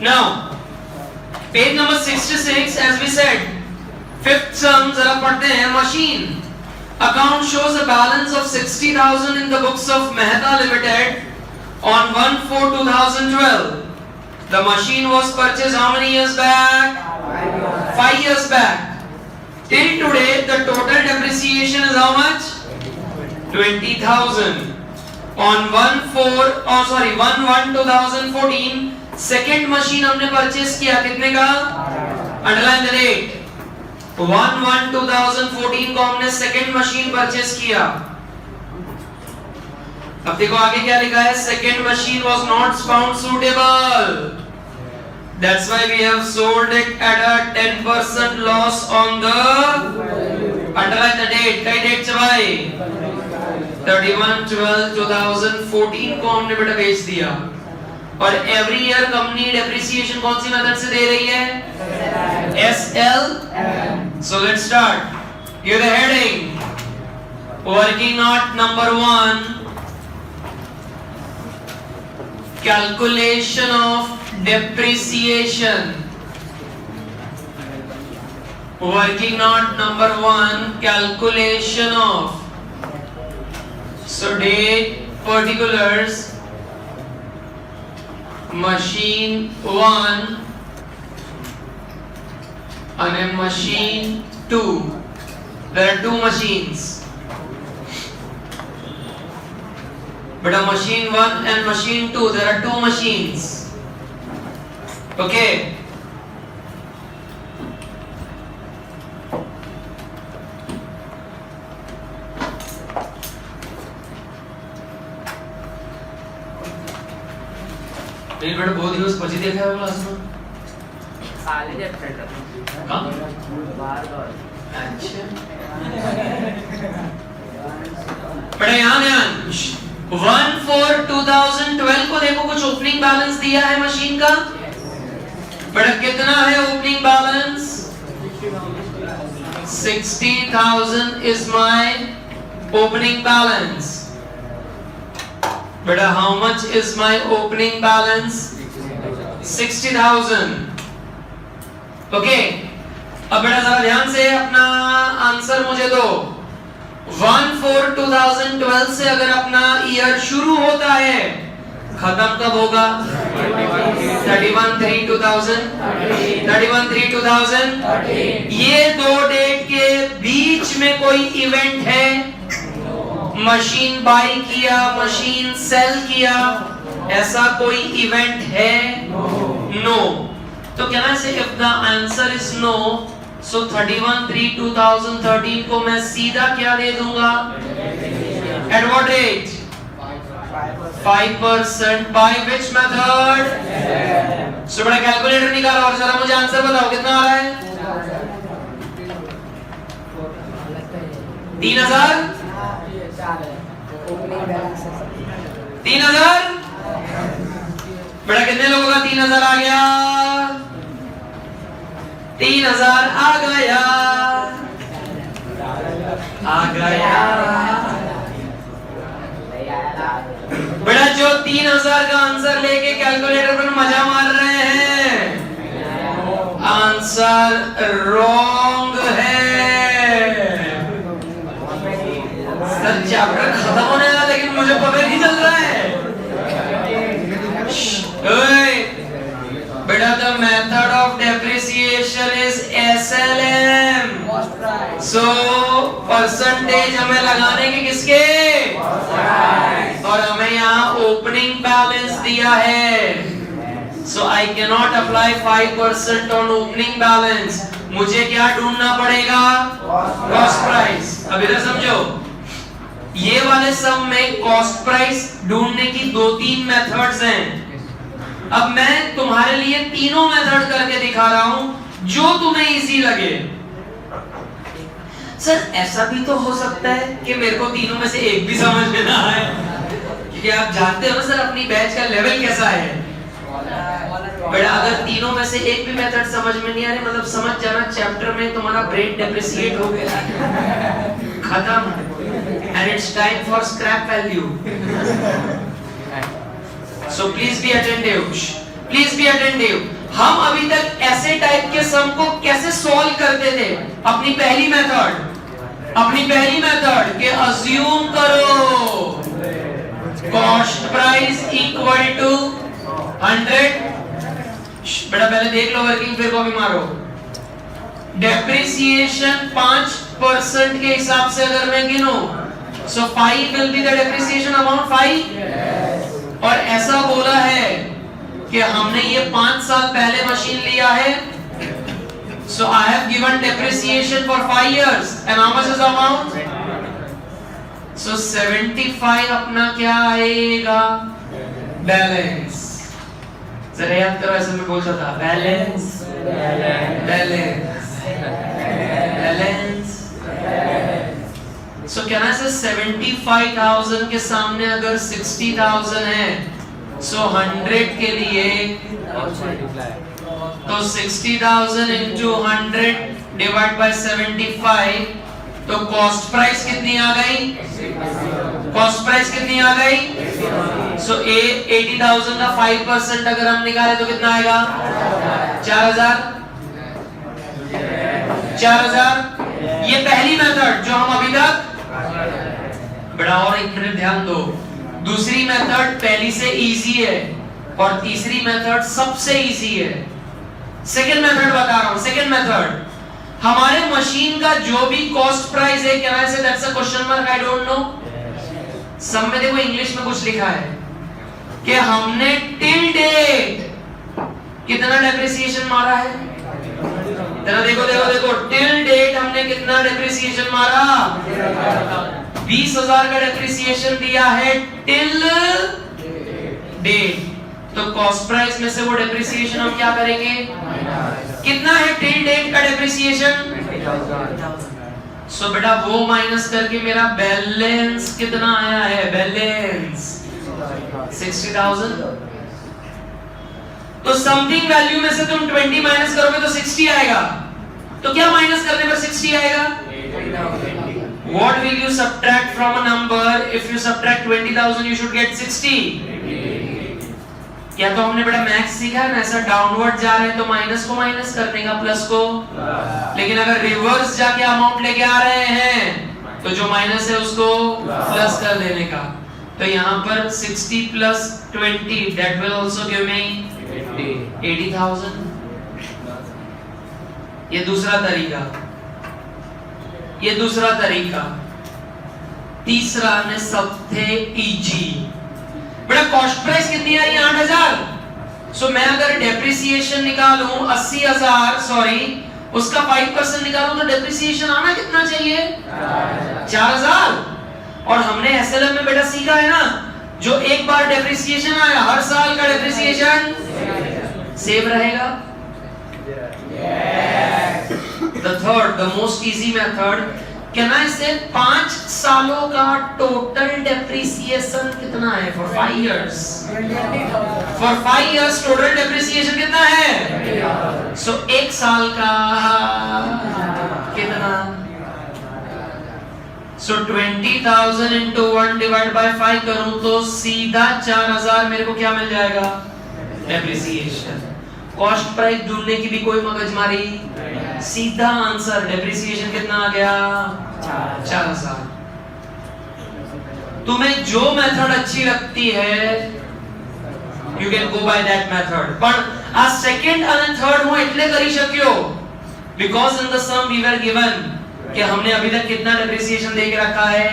Now, page number 66, as we said, fifth sum जरा पढ़ते हैं. Machine account shows a balance of 60,000 in the books of Mehta Limited on 1/4/2012. The machine was purchased how many years back? 5 years back. Till today, the total depreciation is how much? 20,000. On 1/1/2014, second machine हमने purchase किया कितने का? Underline the date. 1/1/2014 को हमने second machine purchase किया. अब देखो आगे क्या लिखा है? Second machine was not found suitable. That's why we have sold it at a 10% loss on the. Underline the date. कई date से भाई? 31/12/2014 को हमने बेटा बेच दिया. और एवरी ईयर कंपनी डेप्रिसिएशन कौन सी मेथड से दे रही है? SL. So let's start. Here the heading. Working on number 1. Calculation of depreciation. Working on number 1. Calculation of. So date, particulars. Machine 1 and machine 2. There are two machines. But a machine 1 and machine 2, there are two machines. Okay. मेरी बेटा बहुत दिवस पची देखा है class में साले जब फ्रेंड कहाँ बाहर दौड़ अच्छा बेटा यहाँ ध्यान 1/4/2012 को देखो कुछ ओपनिंग बैलेंस दिया है मशीन का बेटा कितना है opening balance 60,000 is my opening balance. Beta, how much is my opening balance? 60,000. Okay. अब बेटा जरा ध्यान से अपना आंसर मुझे दो. 1/4/2012 से अगर अपना ईयर शुरू होता है, खत्म कब होगा? 31/3/2000. 31/3/2000. ये दो डेट के बीच में कोई इवेंट है? मशीन बाई किया, मशीन सेल किया, ऐसा कोई इवेंट है? नो. तो can I say if the answer is no, so 31/3/2013 को मैं सीधा क्या दे दूंगा? At what rate? 5% by which method? So बड़ा कैलकुलेटर निकालो और जरा मुझे आंसर बताओ कितना आ रहा है? 3,000? 3,000? बेटा कितने लोगों का 3,000 आ गया? 3,000 आ गया. बेटा जो 3,000 का आंसर लेके कैलकुलेटर पर मजा मार रहे हैं, आंसर रॉन्ग है. सर चैप्टर खत्म होने वाला लेकिन मुझे पता नहीं चल रहा है. बेटा the method of depreciation is SLM. So percentage हमें लगाने के किसके? और हमें यहाँ ओपनिंग बैलेंस दिया है. So I can not apply 5% on opening balance. मुझे क्या ढूंढना पड़ेगा? Cost price. अब इधर समझो, ये वाले सम में कॉस्ट प्राइस ढूंढने की 2-3 मेथड्स हैं. अब मैं तुम्हारे लिए तीनों मेथड करके दिखा रहा हूं जो तुम्हें इजी लगे. सर ऐसा भी तो हो सकता है कि मेरे को तीनों में से एक भी समझ में ना आए, क्योंकि आप जानते हो ना सर अपनी बैच का लेवल कैसा है. बेटा अगर तीनों में से एक भी मेथड समझ में नहीं आ रही, मतलब समझ जाना चैप्टर में तुम्हारा ब्रेन डेप्रिसिएट हो गया, खत्म. And it's time for scrap value. So please be attentive. Please be attentive. हम अभी तक ऐसे टाइप के सम को कैसे सॉल्व करते थे? अपनी पहली मेथड के अज्यूम करो कॉस्ट प्राइस इक्वल टू 100। बेटा पहले देख लो वर्किंग, फिर कॉपी मारो। डेप्रिसिएशन 5% के हिसाब से अगर मैं गिनूं, so 5 will be the depreciation amount 5। और ऐसा बोला है कि हमने ये 5 साल पहले मशीन लिया है, so I have given depreciation for 5 years and how much is the amount? So 75 अपना क्या आएगा? बैलेंस। जरा याद करो, ऐसे में बोलता था balance So can I say 75,000 के सामने अगर 60,000 है, so 100 के लिए तो 60,000 into 100 डिवाइड बाय 75, तो कॉस्ट प्राइस कितनी आ गई? So 80,000 का 5% अगर हम निकाले तो कितना आएगा? 4,000। ये पहली मेथड जो हम अभी तक, बड़ा और एक मिनट ध्यान दो, दूसरी मेथड पहली से इजी है और तीसरी मेथड सबसे इजी है। सेकंड मेथड बता रहा हूं। सेकंड मेथड, हमारे मशीन का जो भी कॉस्ट प्राइस है, कैन आई से that's a question mark, I don't know. सब में देखो इंग्लिश में कुछ लिखा है कि हमने टिल डेट कितना डेप्रिसिएशन मारा है। देखो टिल डेट हमने कितना डेप्रिसिएशन मारा? 20,000 का डेप्रिसिएशन दिया है टिल डेट। तो कॉस्ट प्राइस में से वो डेप्रिसिएशन हम क्या करेंगे? कितना है टिल डेट का डेप्रिसिएशन? सो बेटा वो माइनस करके मेरा बैलेंस कितना आया है? बैलेंस 60,000। तो समथिंग वैल्यू में से तुम 20 माइनस करोगे तो 60 आएगा। तो क्या माइनस करने पर 60 आएगा? What will you subtract from a number? If you subtract 20,000, you should get 60. क्या तो हमने बड़ा मैथ्स सीखा है ना, ऐसा डाउनवर्ड जा रहे हैं तो माइनस को माइनस करने का, प्लस को। लेकिन अगर रिवर्स जाके अमाउंट लेके आ रहे हैं तो जो माइनस है उसको प्लस कर देने का। तो यहाँ पर 60 plus 20, that will also give me 80,000। ये दूसरा तरीका। तीसरा ने सबसे इजी। बड़ा कॉस्ट प्राइस कितनी आ रही है? 8,000। सो मैं अगर डेप्रिसिएशन निकालूं 80,000, सॉरी उसका 5% निकालूं तो डेप्रिसिएशन आना कितना चाहिए? 4,000। और हमने एसएलएम में बेटा सीखा है ना, जो एक बार डेप्रिसिएशन आया हर साल का डेप्रिसिएशन सेम रहेगा। The third, the most easy method, can I say 5 सालों का टोटल डेप्रिसिएशन कितना है? For 5 years. For 5 years total depreciation कितना है? So एक साल का कितना? So 20,000 into 1 divided by 5 करूं तो सीधा 4,000 मेरे को क्या मिल जाएगा? डेप्रिसिएशन। कॉस्ट प्राइस ढूंढने की भी कोई मगजमारी, सीधा आंसर डेप्रिसिएशन कितना आ गया? 4,000। तुम्हें जो मेथड अच्छी लगती है you can go by that method, पर आ सेकंड અને थर्ड હું એટલે કરી શક્યો because in the sum we were given कि हमने अभी तक कितना डेप्रिसिएशन दे के रखा है,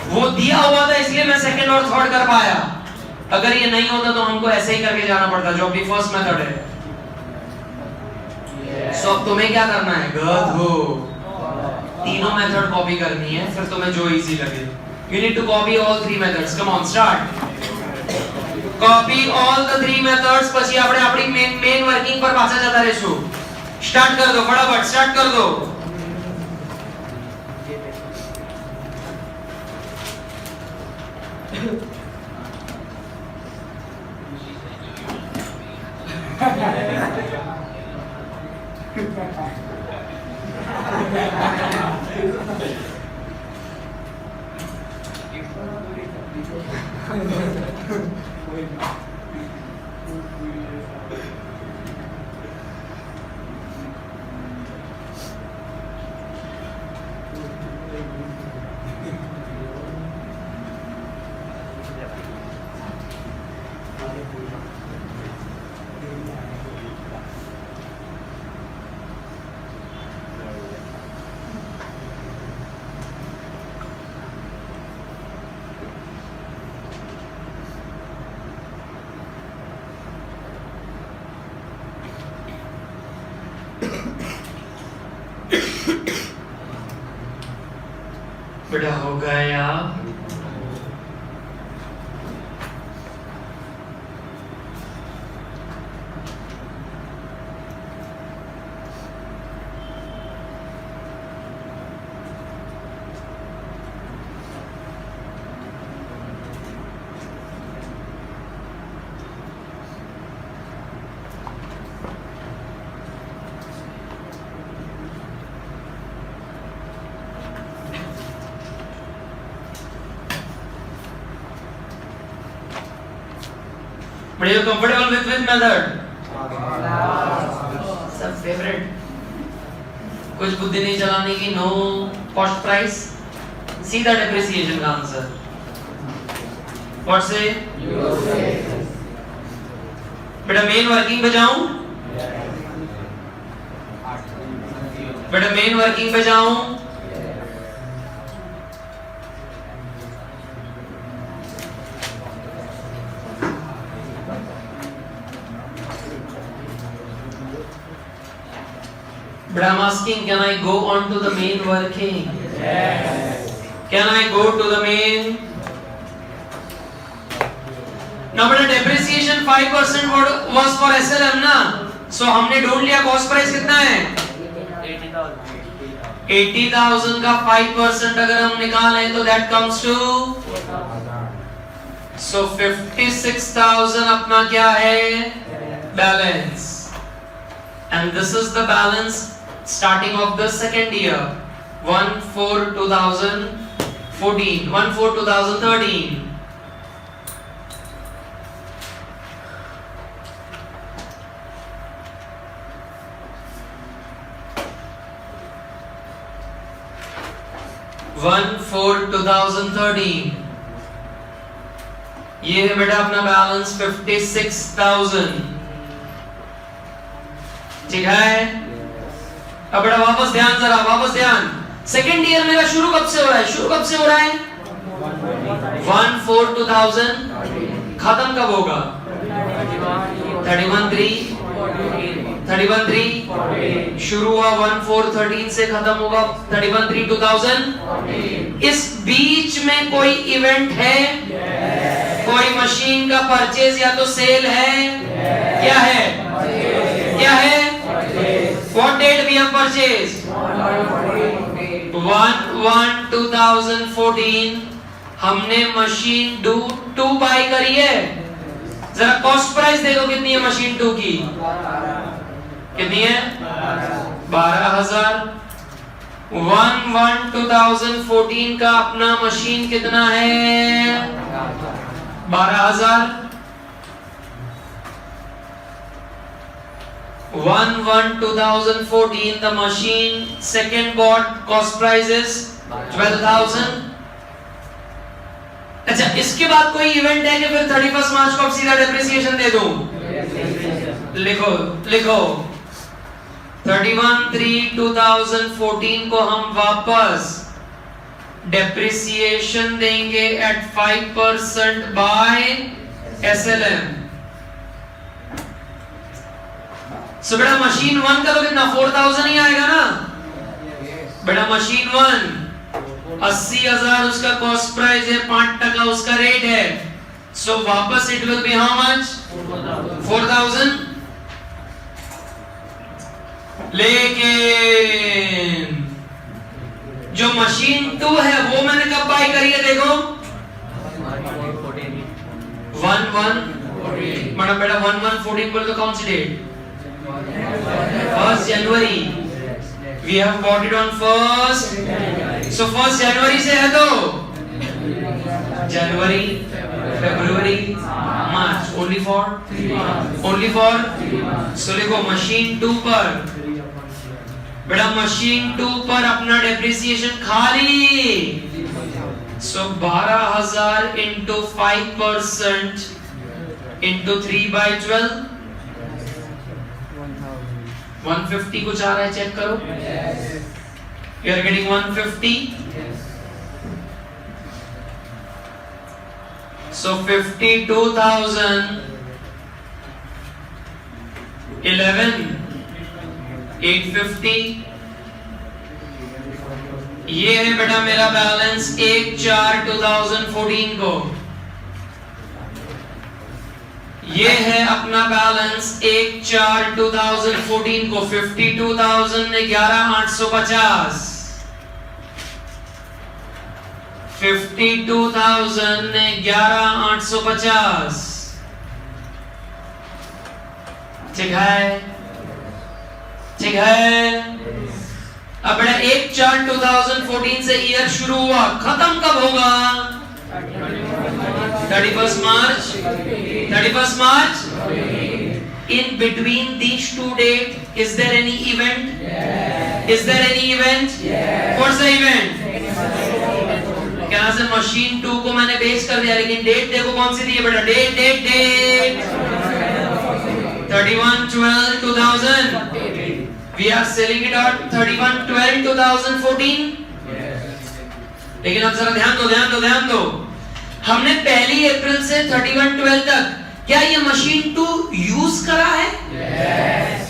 वो दिया हुआ था, इसलिए मैं सेकंड और थर्ड कर पाया। अगर ये नहीं होता तो हमको ऐसे ही करके जाना पड़ता जो अपनी फर्स्ट मेथड है। सो अब तुम्हें क्या करना है? गधो, तीनों मेथड कॉपी करनी है, फिर तुम्हें जो इजी लगे। You need to copy all 3 methods. Come on, start. Copy all the 3 methods. પછી આપણે આપણી મેન વર્કિંગ પર પાછા જતા રહેશું। સ્ટાર્ટ कर दो, फटाफट स्टार्ट कर दो। बेटा हो गया। But you're comfortable with which method? सब फेवरेट। कुछ बुद्धि नहीं चलाने की, नो कॉस्ट प्राइस, सीधा डेप्रिसिएशन का आंसर। व्हाट से? बेटा मेन वर्किंग पे जाऊं? बेटा मेन वर्किंग पे जाऊं? But I'm asking, can I go on to the main working? Yes. Can I go to the main? Now, but the depreciation 5% was for SLM ना? So हमने ढूंढ लिया कॉस्ट प्राइस कितना है? 80,000 का 5% अगर हम निकालें तो that comes to, so 56,000 अपना क्या है? Balance. And this is the balance starting of the second year, 1/4/2014, 1/4/2013. ये है बेटा अपना बैलेंस 56,000। ठीक है? अब बेटा वापस ध्यान, जरा वापस ध्यान। सेकेंड ईयर मेरा शुरू कब से हो रहा है? शुरू कब से हो रहा है? 1/4/2000। खत्म कब होगा? 31/3 शुरू हुआ 1/4/13 से, खत्म होगा 31/3/2000। इस बीच में कोई इवेंट है? कोई मशीन का परचेज या तो सेल है? क्या है? क्या है? What date we have purchased? 1/1/2014 हमने मशीन 2 बाय करी है। जरा कॉस्ट प्राइस देखो कितनी है मशीन 2 की? कितनी है? 12,000। 1/1/2014 का अपना मशीन कितना है? 12,000। 1/1/2014 the machine second bought cost price is 12,000। अच्छा, इसके बाद कोई इवेंट है कि फिर 31 मार्च को अब सीधा डेप्रिसिएशन दे दूं? लिखो लिखो 31/3/2014 को हम वापस डेप्रिसिएशन देंगे एट 5% बाय SLM। सो बेटा मशीन 1 का तो कितना 4,000 ही आएगा ना? बेटा मशीन 1 80,000 उसका कॉस्ट प्राइस है, 5% उसका रेट है। सो वापस it will B how much? 4,000। लेकिन जो मशीन 2 है वो मैंने कब बाय करी है? देखो 1/1/14। मैडम बेटा 1/1/14 बोले तो कौन सी date? 1st January। We have bought it on 1st। So 1st January से है तो January, February, March, only for 3 months. So लिखो मशीन 2 पर, बेटा मशीन 2 पर अपना डेप्रिसिएशन खाली, so 12,000 into 5% into 3/12, 150 कुछ आ रहा है, चेक करो। You are getting 150. So 52,000, 11, 850, ये है बेटा मेरा बैलेंस 1/4/2014 को। ये है अपना बैलेंस 1/4/2014 को। 52,000 ने 11,850, 52,000 ने 11,850, ठीक है, ठीक है। अब बेटा 1/4/2014 से ईयर शुरू हुआ, खत्म कब होगा? 31st March, 31st March. In between these two dates, is there any event? Yes. Is there any event? Yes. What's the event? क्या से मशीन 2 को मैंने बेच कर दिया, लेकिन डेट देखो कौन सी दी है बेटा, date date date 31/12/2000. We are selling it at 31/12/2014. लेकिन अब जरा ध्यान दो, हमने 1 अप्रैल से 31/12 तक क्या ये मशीन 2 यूज करा है? Yes.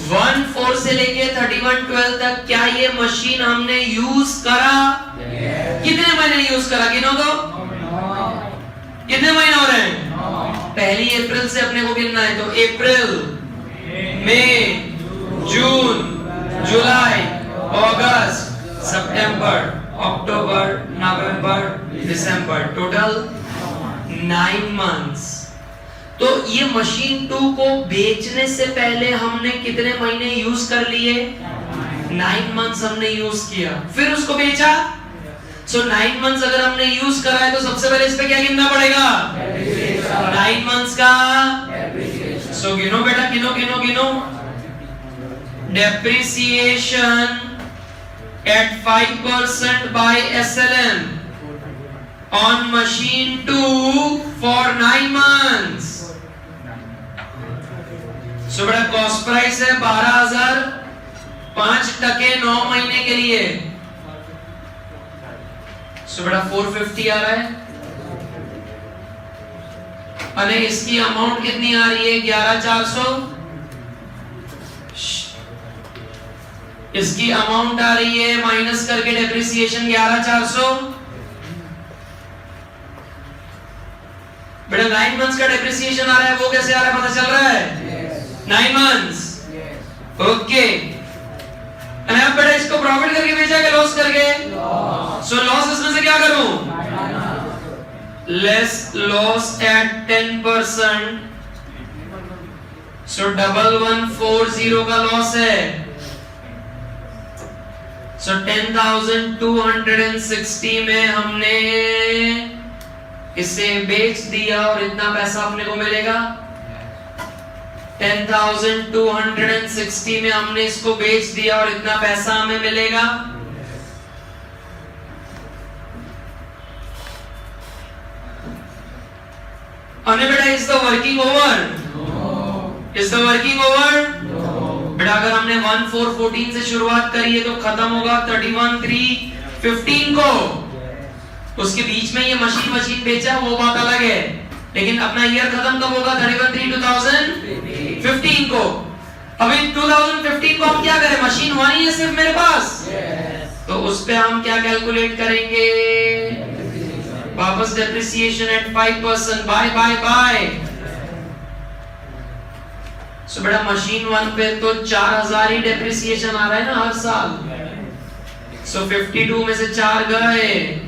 1/4 से लेके 31/12 तक क्या ये मशीन हमने यूज करा? Yes. कितने महीने यूज करा, गिनो तो। कितने महीने हो रहे हैं? 1 अप्रैल से अपने को गिनना है, तो अप्रैल, मई, जून, जुलाई, अगस्त, सितंबर, अक्टूबर, नवंबर, दिसंबर, टोटल 9 मंथ्स। तो ये मशीन 2 को बेचने से पहले हमने कितने महीने यूज कर लिए? 9 मंथ्स हमने यूज किया, फिर उसको बेचा। सो 9 मंथ्स अगर हमने यूज करा है तो सबसे पहले इस पे क्या गिनना पड़ेगा? 9 मंथ्स का। सो गिनो बेटा, गिनो। Depreciation at 5% by SLM on machine 2 for 9 months. So बेटा कॉस्ट प्राइस है 12,000, 5% 9 महीने के लिए। So बेटा 450 आ रहा है, और इसकी अमाउंट कितनी आ रही है? 11,400। इसकी अमाउंट आ रही है माइनस करके डेप्रिसिएशन 11,400। बेटा 9 मंथ्स का डेप्रिसिएशन आ रहा है, वो कैसे आ रहा है पता चल रहा है? 9 मंथ्स, ओके। अब बेटा इसको प्रॉफिट करके बेचा कि लॉस करके? सो लॉस इसमें से क्या करूं? लेस लॉस एट 10%, सो 1140 का लॉस है। So 10,260 में हमने इसे बेच दिया और इतना पैसा अपने को मिलेगा। 10,260 में हमने इसको बेच दिया और इतना पैसा हमें मिलेगा। अने बेटा is the working over? Is the working over? बेटा अगर हमने 1/4/14 से शुरुआत करी है तो खत्म होगा 31/3/15 को। उसके बीच में ये मशीन बेचा, वो बात अलग है, लेकिन अपना ईयर खत्म कब होगा? 31/3/2015 को। अभी 2015 को हम क्या करें? मशीन हुई है सिर्फ मेरे पास, तो उस पे हम क्या कैलकुलेट करेंगे? वापस डेप्रिसिएशन एट 5%। बाय। सो बेटा मशीन 1 पे तो 4,000 ही डेप्रिसिएशन आ रहा है ना हर साल। सो 52 में से 4 गए,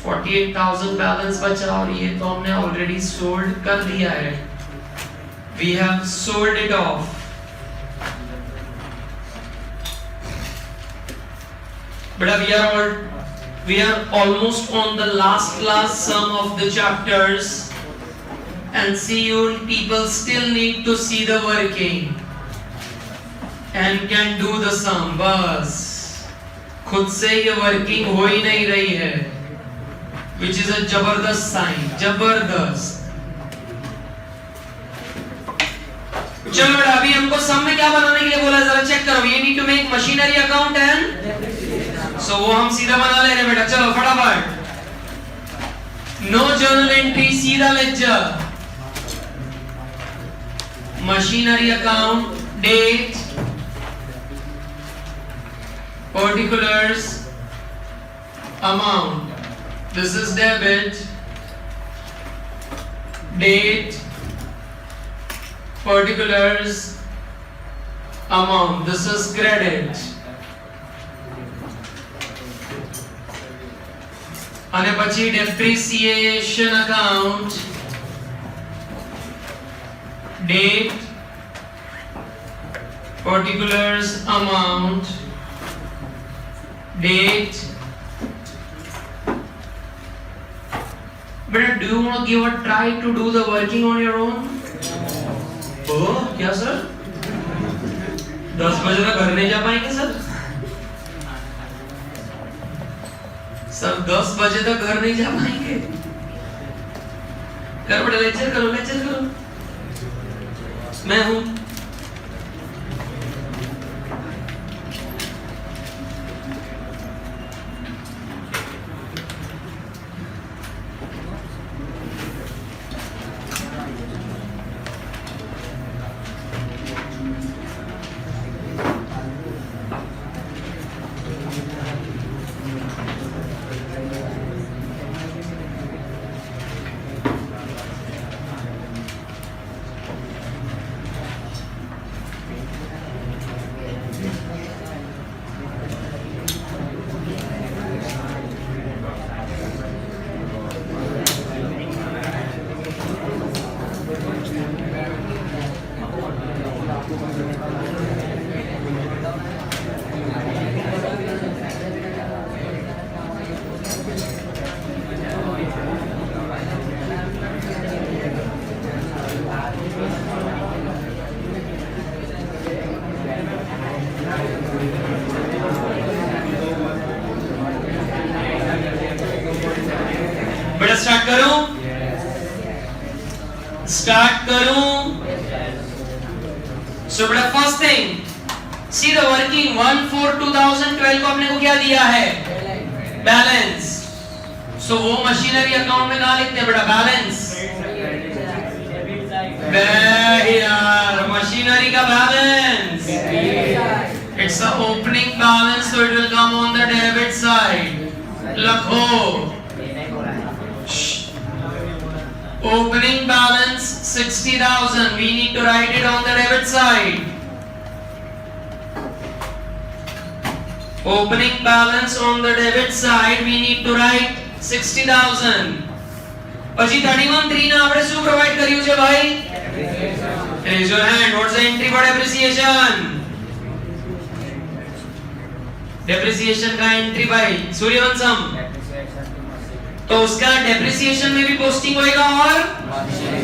48,000 बैलेंस बचा, और ये तो हमने ऑलरेडी सोल्ड कर दिया है। We have sold it off. बेटा we are We are almost on the last sum of the chapters, and see you people still need to see the working and can do the sum. बस खुद से ये working हो ही नहीं रही है, which is a जबरदस्त sign, जबरदस्त। चलो बेटा, अभी हमको सम में क्या बनाने के लिए बोला, जरा चेक करो। ये need to make machinery account and so वो हम सीधा बना ले रहे बेटा। चलो फटाफट, नो जर्नल एंट्री, सीधा ledger, machinery account, date, particulars, amount, this is debit, date, particulars, amount, this is credit, અને પછી depreciation account, date, particulars, amount, date. But do you want to give a try to do the working on your own? Oh, क्या sir? 10 बजे तक घर नहीं जा पाएंगे sir? Sir 10 बजे तक घर नहीं जा पाएंगे? कर बड़े लेक्चर करो। मैं हूँ। स्टार्ट करूं? So बेटा, first thing, see the working 1/4/2012 को अपने को क्या दिया है? बैलेंस। सो वो मशीनरी अकाउंट में कहां लिखते हैं बेटा? बैलेंस। यार मशीनरी का balance, it's a opening balance, so it will come on the debit side. लिखो opening balance 60,000, we need to write it on the debit side. Opening balance on the debit side, we need to write 60,000. પછી 31(3) ને આપણે શું provide કર્યું છે ભાઈ? Raise your hand. What's the entry for depreciation? Depreciation का entry भाई सूर्यवंशम, तो उसका डेप्रिसिएशन में भी पोस्टिंग होएगा और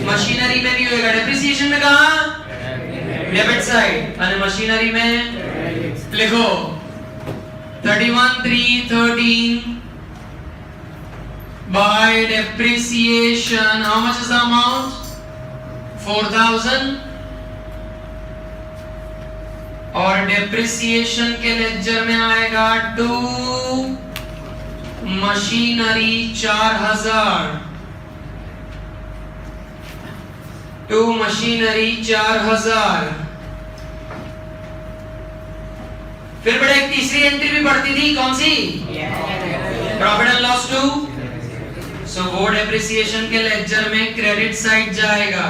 मशीनरी में भी होएगा। डेप्रिसिएशन में कहां? डेबिट साइड, और मशीनरी में लिखो 31/3/13 by depreciation. How much is the amount? 4,000। और डेप्रिसिएशन के लेजर में आएगा 2 मशीनरी 4,000, 2 मशीनरी 4,000। फिर बड़ा एक तीसरी एंट्री भी पड़ती थी, कौन सी? Profit and loss 2। सो वो डेप्रिसिएशन के लेजर में क्रेडिट साइड जाएगा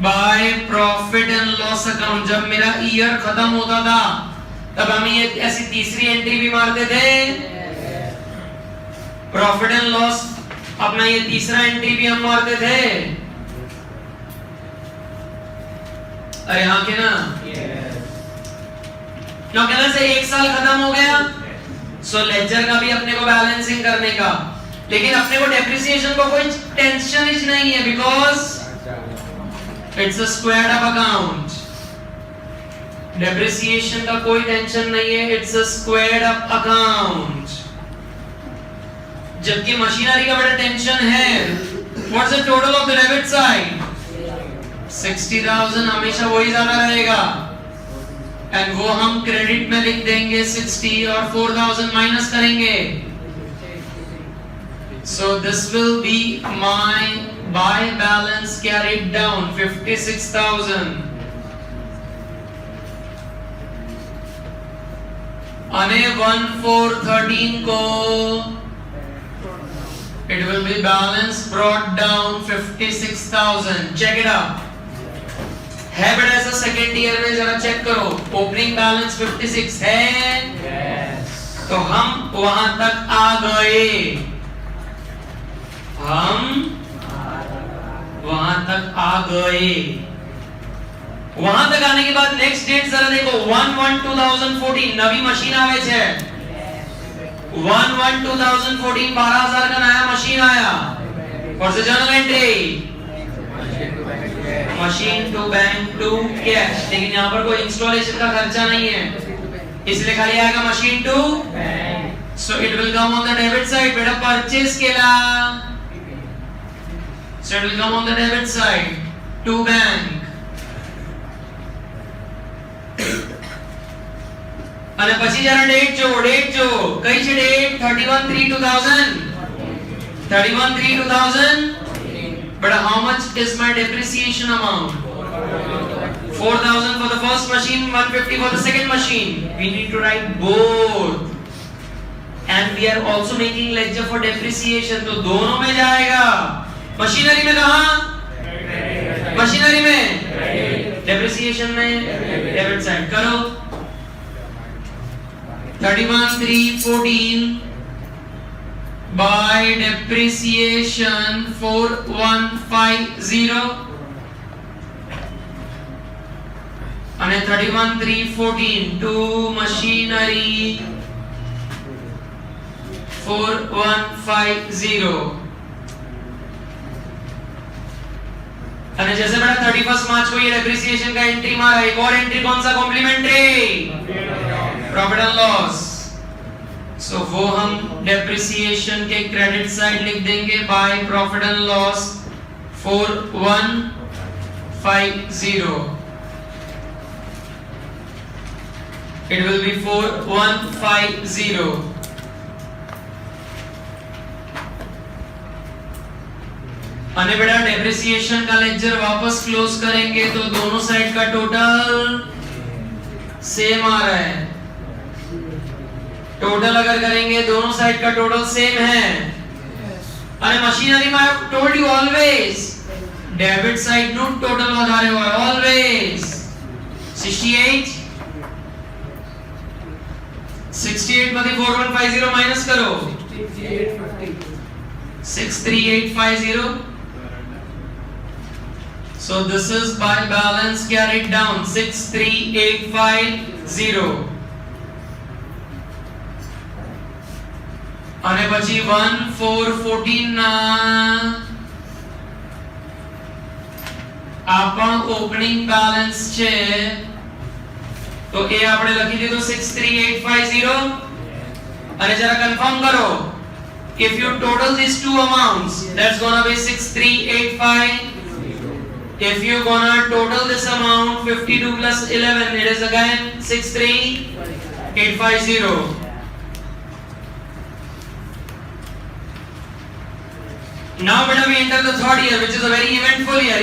by profit and loss account. जब मेरा ईयर खत्म होता था तब हम ये ऐसी तीसरी एंट्री भी मारते थे, प्रॉफिट एंड लॉस। अपना ये तीसरा एंट्री भी हम मारते थे। अरे हाँ के ना? कहना से 1 साल खत्म हो गया, सो लेजर का भी अपने को बैलेंसिंग करने का, लेकिन अपने को डेप्रिसिएशन को कोई टेंशन ही नहीं है, because it's a squared up account. Depreciation का कोई टेंशन नहीं है, it's a squared up account. जबकि मशीनरी का बड़ा टेंशन है। What's the total of the debit side? 60,000, हमेशा वही ज्यादा रहेगा, एंड वो हम क्रेडिट में लिख देंगे 60 और 4,000 माइनस करेंगे। So this will be my buy balance carried down 56,000. अने 1/4/13 को it will be balance brought down 56,000. Check it out. है बेटा ऐसा सेकेंड ईयर में, जरा चेक करो। ओपनिंग बैलेंस 56 है, yes. तो हम वहां तक आ गए, हम वहां तक आ गए। वहां तक आने के बाद नेक्स्ट डेट जरा देखो, 1/1/2014 नवी मशीन आवे छे। 1/1/2014 12,000 का नया मशीन आया। और से journal entry machine to bank to cash, लेकिन यहाँ पर कोई इंस्टॉलेशन का खर्चा नहीं है, इसलिए खाली आएगा machine to bank. So it will come on the debit side बेटा, परचेज केला, so it will come on the debit side to bank. અને પછી જરા ડેટ જો કઈ છે date? 31/3/2000, 31/3/2000. but how much is my depreciation amount? 4,000 for the first machine, 150 for the second machine. We need to write both, and we are also making ledger for depreciation, तो दोनों में जाएगा। मशीनरी में कहां? Machinery में, depreciation में debit side करो। 31/3/14 bye depreciation 4150 અને 31/3/14 टू मशीनरी 4150। जैसे बेटा 31 मार्च को ये डेप्रिसिएशन का एंट्री मारा, एक और एंट्री कौन सा? Complementary profit and loss. So वो हम डेप्रिसिएशन के क्रेडिट साइड लिख देंगे by profit and loss 4150। It will be 4150। अने बेटा डेप्रिसिएशन का लेक्चर वापस क्लोज करेंगे तो दोनों साइड का टोटल सेम आ रहा है। टोटल अगर करेंगे दोनों साइड का टोटल सेम है। अरे मशीनरी में I have told you always debit side નું टोटल વધારે હોય ऑलवेज। 68 માંથી 4150 माइनस करो, 63850। So this is by balance carried down 63850। અને પછી 1/4/14 ના આ પણ ઓપનિંગ બેલેન્સ છે, તો એ આપણે લખી દીધું 63850। અને જરા કન્ફર્મ કરો, if you total these two amounts, that's gonna be 63850। if you gonna total this amount 52 plus 11, it is again 63850। now beta we enter the third year, which is a very eventful year।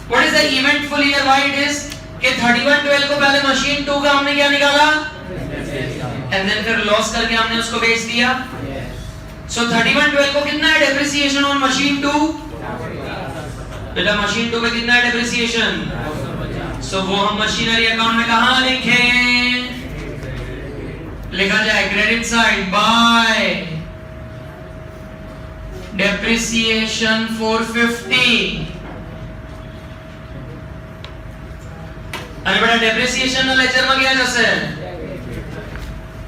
what is the eventful year? why it is कि 31/12 को पहले machine 2 का हमने क्या निकाला, and then फिर loss करके हमने उसको बेच दिया। सो 31/12 को कितना है डेप्रिसिएशन ऑन मशीन 2? बेटा मशीन 2 पे कितना है डेप्रिसिएशन? सो वो हम मशीनरी अकाउंट में कहां लिखें? लिखा जाए क्रेडिट साइड बाय डेप्रिसिएशन 450। અને બેટા ડેપ્રિસિએશન ના લેક્ચર માં ક્યાં જશે?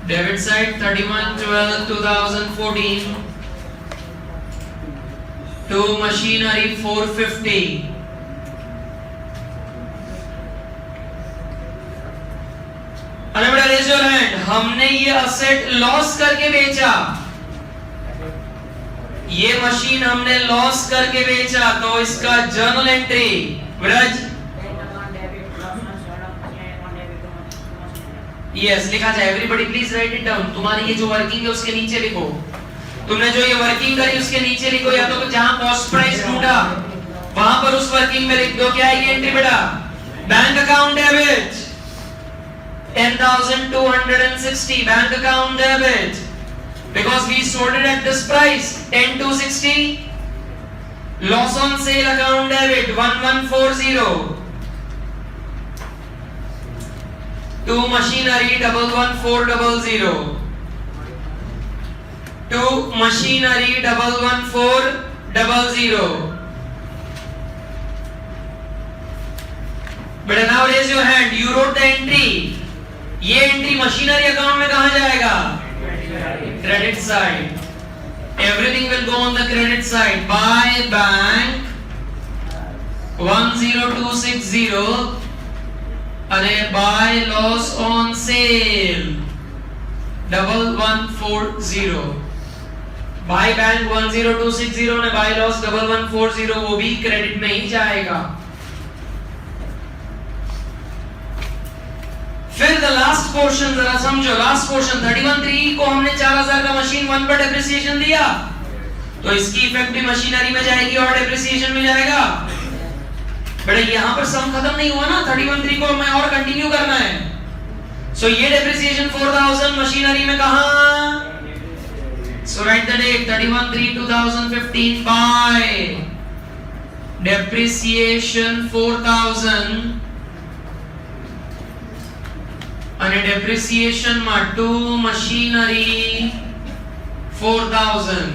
Debit side 31/12/2014 to machinery 450. अरे बड़ा रेज योर हैंड, हमने ये असेट लॉस करके बेचा, ये मशीन हमने लॉस करके बेचा, तो इसका जर्नल एंट्री ब्रज यस लिखा जाए। Everybody please right it down. तुम्हारी ये जो वर्किंग है उसके नीचे लिखो, तुमने जो ये वर्किंग करी उसके नीचे लिखो, या तो जहां कॉस्ट प्राइस ढूंढा वहां पर उस वर्किंग में लिख दो क्या है ये एंट्री बेटा। Bank account debit 10,260 bank account debit because we sold it at this price 10,260. Loss on sale account debit 1140 to machinery 11400 to machinery 11400. But now raise your hand. You wrote the entry. ये entry machinery account में कहां जाएगा? Credit side. Everything will go on the credit side. Buy bank 10260. अरे buy loss on sale 1140. Buy bank 10260 ने buy loss 1140 वो भी credit में ही जाएगा। फिर द लास्ट पोर्शन जरा समझो। लास्ट पोर्शन 31/3 को हमने 4000 का मशीन 1 पर डेप्रिसिएशन दिया, तो इसकी इफेक्ट भी मशीनरी में जाएगी और डेप्रिसिएशन में जाएगा। बेटा यहां पर सम खत्म नहीं हुआ ना, 31/3 को हमें और कंटिन्यू करना है। सो ये डेप्रिसिएशन 4000 मशीनरी में कहां? So write the date 31/3/2015 by depreciation 4000 અને depreciation માં 2 machinery 4000.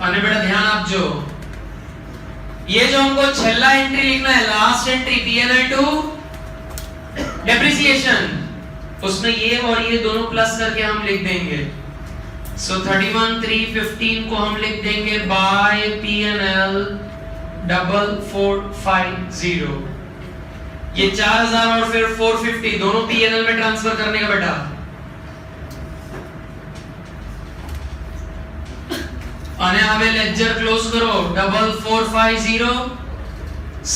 અને बेटा ध्यान आपजो, ये जो हमको छल्ला एंट्री लिखना है, last entry P&L to depreciation, उसमें ये और ये दोनों प्लस करके हम लिख देंगे। So 31/3/15 को हम लिख देंगे बाय P&L 4450। ये 4000 और फिर 450 दोनों P&L में ट्रांसफर करने का बेटा। અને હવે લેજર ક્લોઝ કરો 4450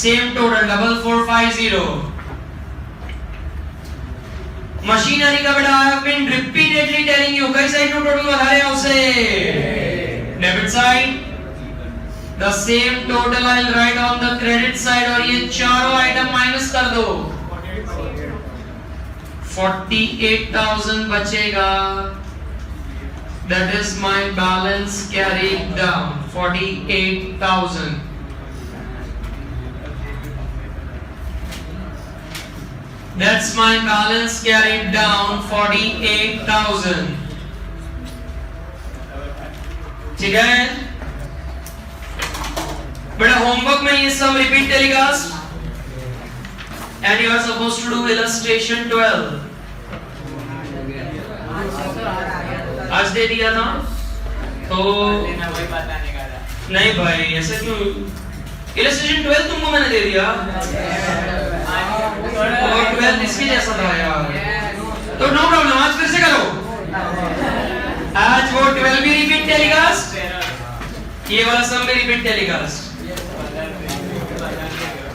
સેમ ટોટલ 4450। मशीनरी का बेटा I have been repeatedly telling you कई साइड नो टोटल વધારે આવશે debit side the same total I will write on the credit side और ये चारों आइटम माइनस कर दो 48,000 बचेगा। That is my balance carried down 48,000। That's my balance carried down 48,000. ठीक है बेटा, होमवर्क में ये सब repeat telecast and you are supposed to do illustration 12. आज दे दिया था तो नहीं भाई ऐसे क्यों? illustration 12 तुमको मैंने दे दिया और 12 इसके जैसा था यार, तो नो प्रॉब्लम आज फिर से करो। आज वो 12 भी रिपीट टेलीकास्ट, ये वाला सब भी रिपीट टेलीकास्ट।